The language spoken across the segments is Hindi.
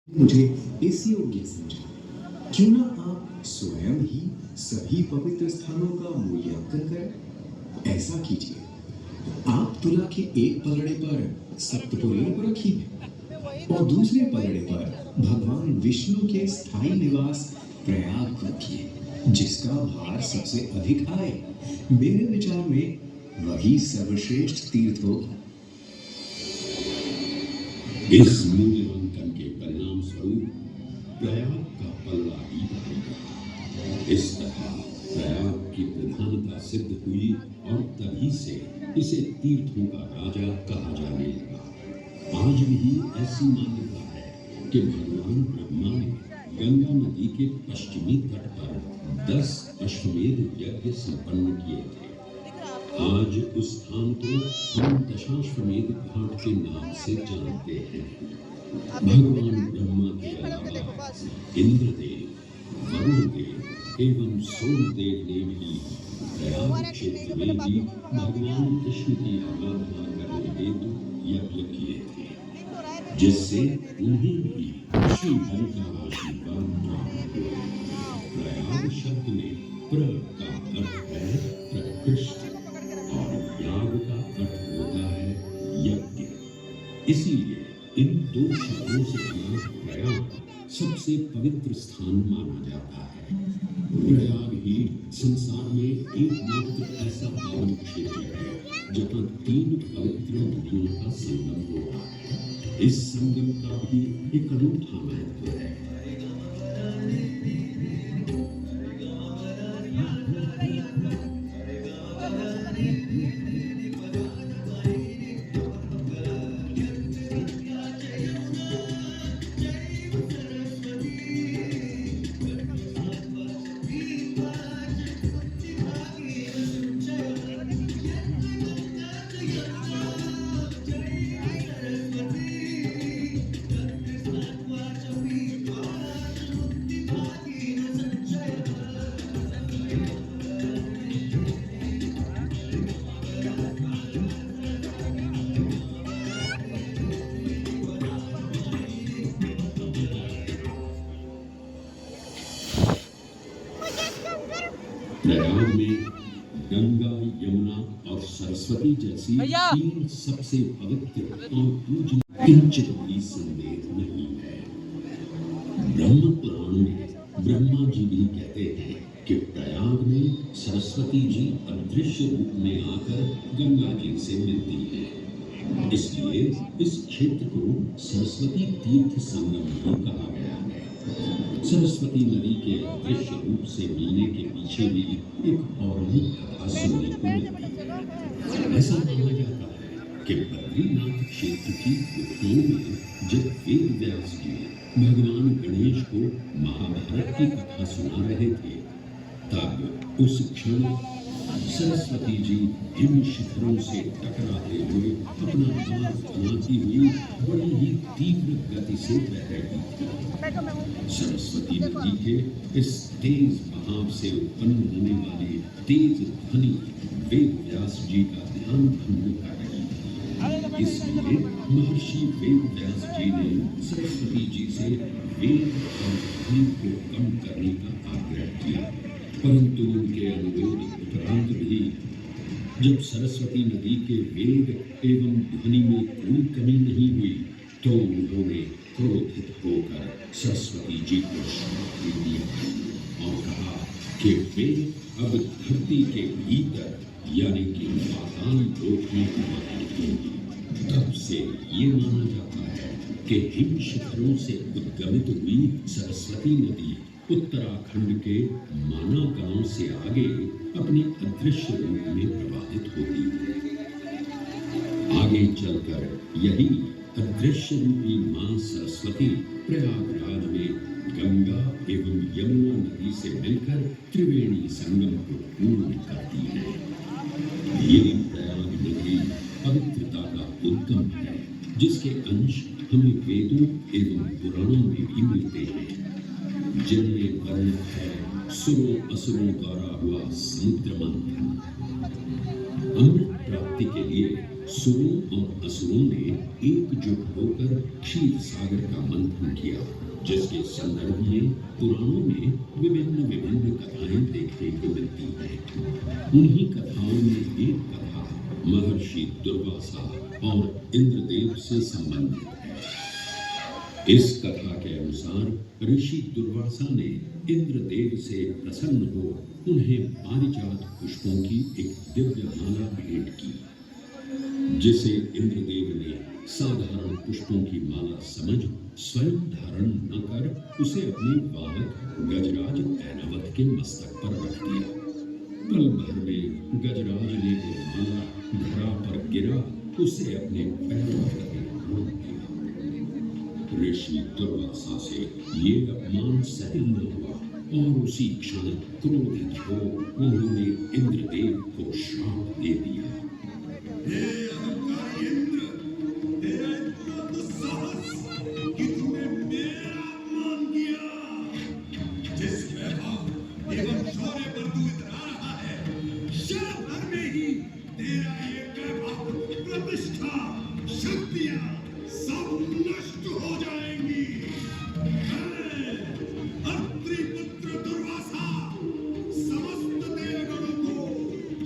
मुझे इस योग्य समझा। क्यों ना आप स्वयं ही सभी पवित्र स्थानों का मूल्यांकन करें। ऐसा कीजिए, आप तुला के एक पलड़े पर सप्तपुरियों को रखिए और दूसरे पलड़े पर भगवान विष्णु के स्थायी निवास प्रयाग को रखिए, जिसका भार सबसे अधिक आए। मेरे विचार में वही सर्वश्रेष्ठ तीर्थ होगा। इस मूल्यांकन के परिणाम स्वरूप प्रयाग का पल्ला ही बढ़ेगा। इस तरह प्रयाग की प्रधानता सिद्ध हुई और तभी से इसे तीर्थों का राजा कहा जाने लगा। आज भी ऐसी मान्यता है कि भगवान ब्रह्मा ने गंगा नदी के पश्चिमी तट पर 10 अश्वमेध यज्ञ संपन्न किए थे। आज उस स्थान को हम दशाश्वमेध घाट के नाम से जानते हैं। भगवान ब्रह्मा के अलावा इंद्रदेव, वरुण देव एवं सोमदेव ने भी प्रयाग क्षेत्र में भी भगवान कृष्ण की आराधना करने हेतु यज्ञ किए थे, जिससे उन्हें भी श्री हरि का आशीर्वाद प्राप्त हुआ। प्रयाग शब्द में प्र का अर्थ है प्रकृष्ट और याग का अर्थ होता है यज्ञ। इसीलिए इन दो शब्दों से बना प्रयाग सबसे पवित्र स्थान माना जाता है। प्रयाग ही संसार में एकमात्र ऐसा पावन क्षेत्र है जहाँ 3 पवित्र नदियों का संगम होता है। इस संगम का भी एक अनूठा महत्व है। प्रयाग में गंगा, यमुना और सरस्वती जैसी 3 सबसे पवित्र और पूज्य किंचित भी संदेह नहीं है। ब्रह्म पुराण में ब्रह्मा जी भी कहते हैं कि प्रयाग में सरस्वती जी अदृश्य रूप में आकर गंगा जी से मिलती है। इसलिए इस क्षेत्र को सरस्वती तीर्थ संगम भी कहा गया है। सरस्वती नदी के अदृश्य रूप से मिलने के पीछे भी एक पौराणिक कथा सुनने को मिलती है। ऐसा माना जाता है कि बद्रीनाथ क्षेत्र की गुफाओं में जब वेद व्यास जी भगवान गणेश को महाभारत की कथा सुना रहे थे, तब उस क्षण सरस्वती जी हिम शिखरों से टकराते हुए अपना द्वार बनाती हुई बड़ी ही तीव्र गति से बह रही थी। सरस्वती नदी के इस तेज बहाव से उत्पन्न होने वाली तेज ध्वनि वेद व्यास जी का ध्यान भंग कर रही थी। इसलिए महर्षि वेद व्यास जी ने सरस्वती जी से वेद और ध्वनि को कम करने का आग्रह किया, परंतु उनके अनुरोध उपरांत भी जब सरस्वती नदी के वेग एवं ध्वनि में कोई कमी नहीं हुई, तो उन्होंने क्रोधित होकर सरस्वती जी को श्राप दे दिया और कहा कि वे अब धरती के भीतर यानी कि पाताल लोक में होंगी। तब से ये माना जाता है कि हिम शिखरों से उद्गमित हुई सरस्वती नदी उत्तराखंड के माना गांव से आगे अपने अदृश्य रूप में प्रवाहित होती है। आगे चलकर यही अदृश्य रूपी मां सरस्वती प्रयागराज में गंगा एवं यमुना नदी से मिलकर त्रिवेणी संगम को पूर्ण करती है। ये प्रयाग नदी पवित्रता का उद्गम है, जिसके अंश हमें वेदों एवं पुराणों में भी मिलते हैं, जिनमें वर्णित है सुरों असुरों द्वारा हुआ समुद्र मंथन, अमृत प्राप्ति के लिए सुरों और असुरों ने एकजुट होकर क्षीर सागर का मंथन किया, जिसके संदर्भ में पुराणों में विभिन्न विभिन्न कथाएं देखने को मिलती हैं। उन्हीं कथाओं में एक कथा महर्षि दुर्वासा और इंद्रदेव से संबंधित है। इस कथा के अनुसार ऋषि दुर्वासा ने इंद्रदेव से प्रसन्न हो उन्हें पारिजात पुष्पों की एक दिव्य माला भेंट की, जिसे इंद्रदेव ने साधारण पुष्पों की माला समझ स्वयं धारण न कर उसे अपने वाहक गजराज ऐरावत के मस्तक पर रख दिया। पल भर में गजराज ने वो माला धरा पर गिरा, उसे अपने पैरों में रोक दिया। ऋषि दुर्वासा से ये अपमान सहन न हुआ और उसी क्षण क्रोधित हो उन्होंने इंद्रदेव को श्राप दे दिया। हे अहंकारी इंद्र, तेरा इतना दुस्साहस कि तूने मेरा अपमान किया। जिस वैभव एवं शौर्य पर तू इतरा रहा है, क्षण भर में ही तेरा ये वैभव, प्रतिष्ठा, शक्तियां सब नष्ट हो जाएंगी। मैं, अत्रि पुत्र दुर्वासा, समस्त देवगणों को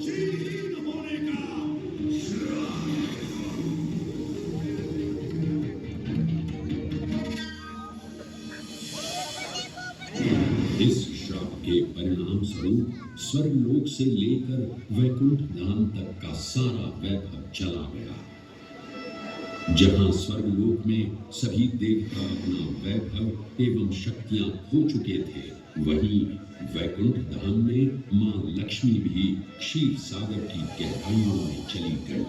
श्रीहीन होने का श्राप इस श्राप के परिणाम स्वरूप स्वर्गलोक से लेकर वैकुंठ धाम तक का सारा वैभव चला गया। जहां स्वर्गलोक में सभी देवता अपना वैभव एवं शक्तियां खो चुके थे, वहीं वैकुंठ धाम में मां लक्ष्मी भी क्षीर सागर की गहराइयों में चली गई।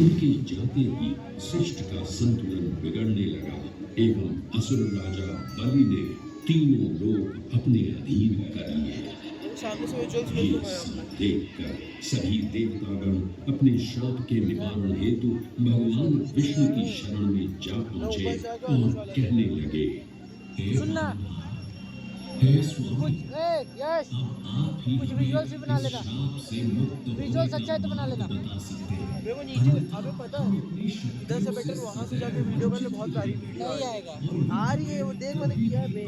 उनके जाते ही सृष्टि का संतुलन बिगड़ने लगा एवं असुर राजा बलि ने तीनों लोक अपने अधीन कर लिए। ये सब देखकर सभी देवतागण अपने श्राप के निवारण हेतु भगवान विष्णु की शरण में जा पहुंचे और कहने लगे, हे हे स्वामी, यश अब आप ही कुछ हमें विजुअल्स भी बना इस लेना। श्राप से मुक्त विजुअल्स होने अच्छा है तो का बना लेना। मार्ग बता सकते हैं। देखो नीचे अबे पता है इधर से बेटर वहां से जाके वीडियो कर ले, बहुत सारी वीडियो नहीं आएगा। आ रही है, वो देख मैंने किया है बे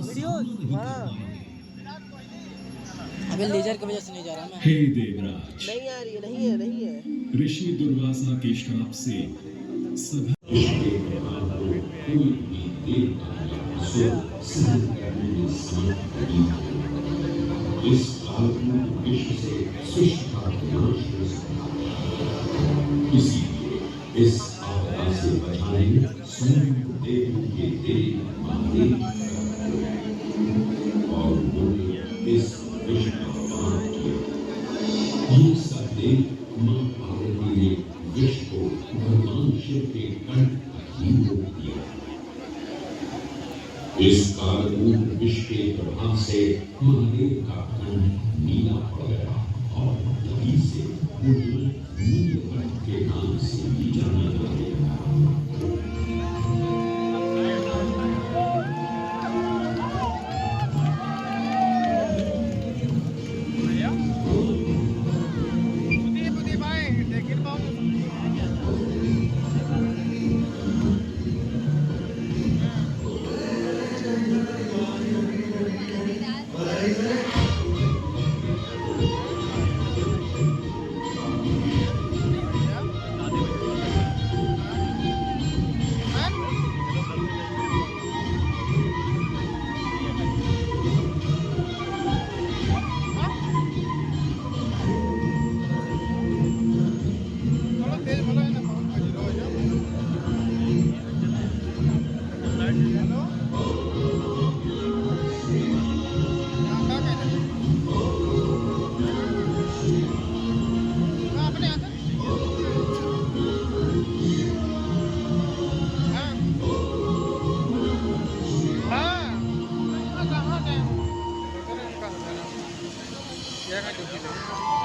वीडियोस हाँ अबे लेजर की वजह से नहीं जा रहा मैं। हे देवराज, नहीं आ रही है, नहीं है, नहीं है। ऋषि दुर्वासा के श्राप से सभी इसके प्रभाव को कोई भी देवता या असुर सहन करने में समर्थ नहीं है। इस कालपूर्ण विश्व से सृष्टि का विनाश हो सकता। इसीलिए इस आपदा से बचाने स्वयं देवों के देव महादेव और उन्होंने इस विश्व का पालन किया। ये सब देव मां पार्वती ने विश्व को भगवान शिव के कंठ पर ही रोक दिया। इस कालपूर्ण विश्व के प्रभाव से महादेव का कंठ नीला पड़ गया और तभी से उन्हें नीलकंठ के नाम से भी जाना जाने लगा।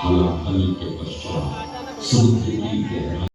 हलाहल के पश्चात समुद्र की गहराई